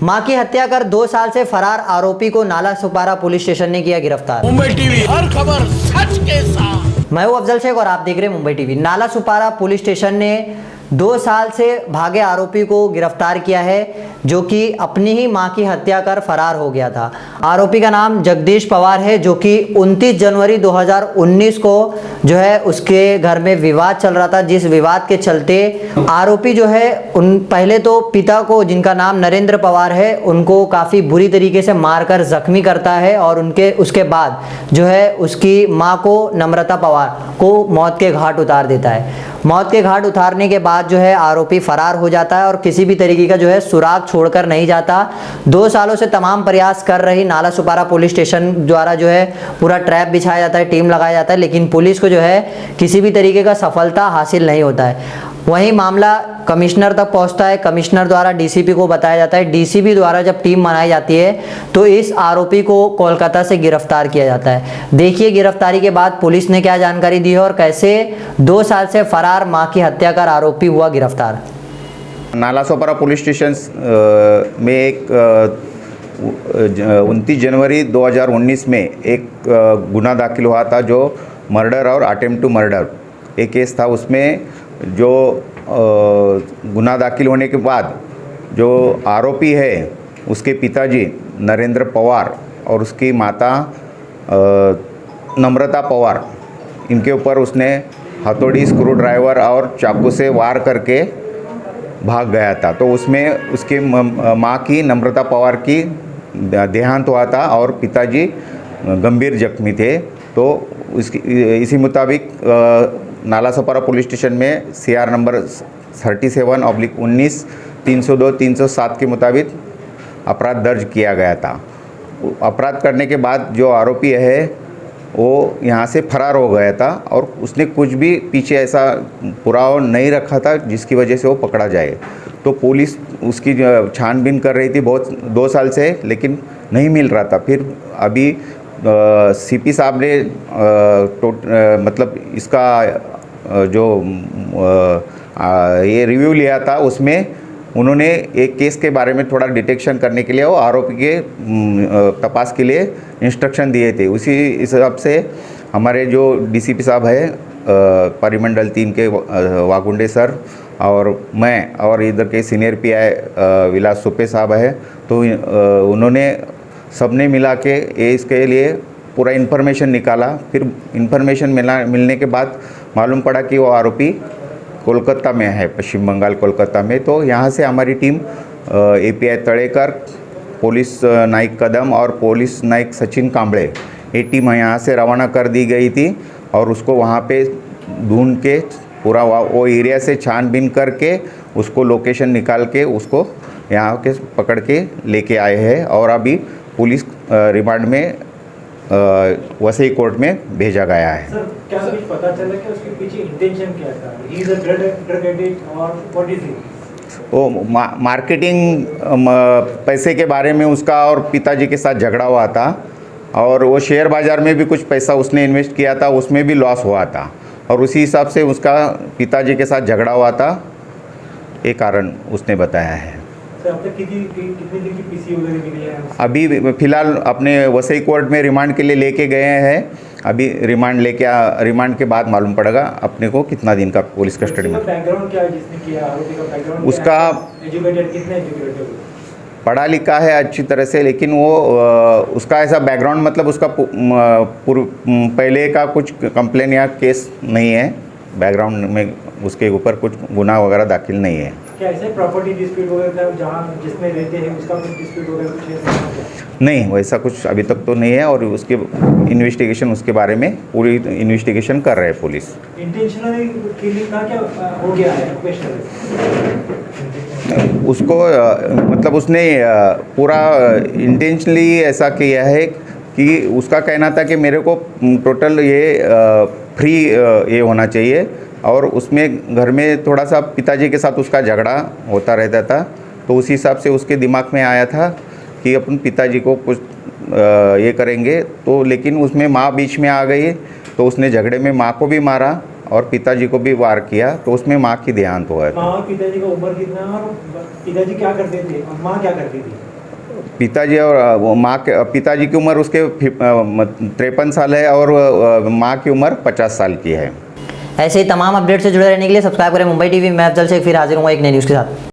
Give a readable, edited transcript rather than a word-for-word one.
मां की हत्या कर 2 साल से फरार आरोपी को नाला सुपारा पुलिस स्टेशन ने किया गिरफ्तार। मुंबई टीवी हर खबर सच के साथ। मैं हूं अफजल शेख और आप देख रहे हैं मुंबई टीवी। नाला सुपारा पुलिस स्टेशन ने 2 साल से भागे आरोपी को गिरफ्तार किया है, जो कि अपनी ही मां की हत्या कर फरार हो गया था। आरोपी का नाम जगदीश पवार है, जो कि 29 जनवरी 2019 को जो है उसके घर में विवाद चल रहा था, जिस विवाद के चलते आरोपी जो है पहले तो पिता को, जिनका नाम नरेंद्र पवार है, उनको काफ़ी बुरी तरीके से मारकर जख्मी करता है और उसके बाद जो है उसकी मां को, नम्रता पवार को मौत के घाट उतार देता है। मौत के घाट उतारने के बाद जो है आरोपी फरार हो जाता है और किसी भी तरीके का जो है सुराग छोड़कर नहीं जाता। 2 सालों से तमाम प्रयास कर रही नाला सुपारा पुलिस स्टेशन द्वारा जो है पूरा ट्रैप बिछाया जाता है, टीम लगाया जाता है, लेकिन पुलिस को जो है किसी भी तरीके का सफलता हासिल नहीं होता है। वहीं मामला कमिश्नर तक पहुंचता है, कमिश्नर द्वारा डीसीपी को बताया जाता है, डीसीपी द्वारा जब टीम बनाई जाती है तो इस आरोपी को कोलकाता से गिरफ्तार किया जाता है। देखिए गिरफ्तारी के बाद पुलिस ने क्या जानकारी दी है और कैसे 2 साल से फरार मां की हत्या कर आरोपी हुआ गिरफ्तार। नाला सुपारा पुलिस स्टेशन में एक 29 जनवरी 2019 में एक गुना दाखिल हुआ था, जो मर्डर और अटेम्प्ट टू मर्डर एक केस था। उसमें जो गुना दाखिल होने के बाद जो आरोपी है उसके पिताजी नरेंद्र पवार और उसकी माता नम्रता पवार, इनके ऊपर उसने हथौड़ी, स्क्रू ड्राइवर और चाकू से वार करके भाग गया था। तो उसमें उसकी माँ की, नम्रता पवार की देहांत हुआ था और पिताजी गंभीर जख्मी थे। तो इसी मुताबिक नाला सुपारा पुलिस स्टेशन में CR नंबर 37/19 302 307 के मुताबिक अपराध दर्ज किया गया था। अपराध करने के बाद जो आरोपी है वो यहाँ से फरार हो गया था और उसने कुछ भी पीछे ऐसा पुरावा नहीं रखा था जिसकी वजह से वो पकड़ा जाए। तो पुलिस उसकी छानबीन कर रही थी 2 साल से, लेकिन नहीं मिल रहा था। फिर अभी CP साहब ने मतलब इसका जो ये रिव्यू लिया था, उसमें उन्होंने एक केस के बारे में थोड़ा डिटेक्शन करने के लिए वो आरोपी के तपास के लिए इंस्ट्रक्शन दिए थे। उसी हिसाब से हमारे जो DCP साहब है परिमंडल 3 के वागुंडे सर और मैं और इधर के सीनियर PI विलास सुपे साहब है, तो उन्होंने सबने मिला के इसके लिए पूरा इन्फॉर्मेशन निकाला। फिर इन्फॉर्मेशन मिलने के बाद मालूम पड़ा कि वो आरोपी कोलकाता में है, पश्चिम बंगाल कोलकाता में। तो यहाँ से हमारी टीम API तड़ेकर, पुलिस नायक कदम और पुलिस नायक सचिन कांबड़े, ये टीम यहाँ से रवाना कर दी गई थी और उसको वहाँ पे ढूंढ के पूरा वो एरिया से छानबीन करके उसको लोकेशन निकाल के उसको यहाँ के पकड़ के लेके आए हैं और अभी पुलिस रिमांड में वसई कोर्ट में भेजा गया है। सर, क्या कुछ पता चला कि उसके पीछे इंटेंशन क्या था? He is a drug addict और व्हाट इज ही? वो मार्केटिंग पैसे के बारे में उसका और पिताजी के साथ झगड़ा हुआ था और वो शेयर बाज़ार में भी कुछ पैसा उसने इन्वेस्ट किया था, उसमें भी लॉस हुआ था और उसी हिसाब से उसका पिताजी के साथ झगड़ा हुआ था, ये कारण उसने बताया है। कितने दिन की पीसी वगैरह मिली है? अभी फ़िलहाल अपने वसई कोर्ट में रिमांड के लिए लेके गए हैं। अभी रिमांड के बाद मालूम पड़ेगा अपने को कितना दिन का पुलिस कस्टडी में। बैकग्राउंड क्या है जिसने किया? आरोपी का बैकग्राउंड उसका एजुकेटेड, कितने एजुकेटेड? पढ़ा लिखा है अच्छी तरह से, लेकिन वो उसका ऐसा बैकग्राउंड मतलब उसका पहले का कुछ कंप्लेन या केस नहीं है, बैकग्राउंड में उसके ऊपर कुछ गुनाह वगैरह दाखिल नहीं है। क्या ऐसे प्रॉपर्टी डिस्प्यूट वगैरह था जहाँ जिसमें रहते हैं उसका कुछ डिस्प्यूट वगैरह कुछ है? नहीं, वैसा कुछ अभी तक तो नहीं है और उसके इन्वेस्टिगेशन, उसके बारे में पूरी इन्वेस्टिगेशन कर रहे हैं पुलिस। इंटेंशनली किलिंग था क्या हो गया है? उसको मतलब उसने पूरा इंटेंशनली ऐसा किया है कि उसका कहना था कि मेरे को टोटल ये फ्री ये होना चाहिए और उसमें घर में थोड़ा सा पिताजी के साथ उसका झगड़ा होता रहता था, तो उसी हिसाब से उसके दिमाग में आया था कि अपन पिताजी को कुछ ये करेंगे। तो लेकिन उसमें माँ बीच में आ गई, तो उसने झगड़े में माँ को भी मारा और पिताजी को भी वार किया, तो उसमें माँ की देहांत हुआ था। माँ और पिताजी का उम्र कितना और पिताजी क्या करते थे और माँ क्या करती थी? पिताजी और पिताजी की उम्र उसके 53 साल है और माँ की उम्र 50 साल की है। ऐसे ही तमाम अपडेट से जुड़े रहने के लिए सब्सक्राइब करें मुंबई टीवी। मैं अफजल शेख फिर हाजिर हूँ एक नई न्यूज़ के साथ।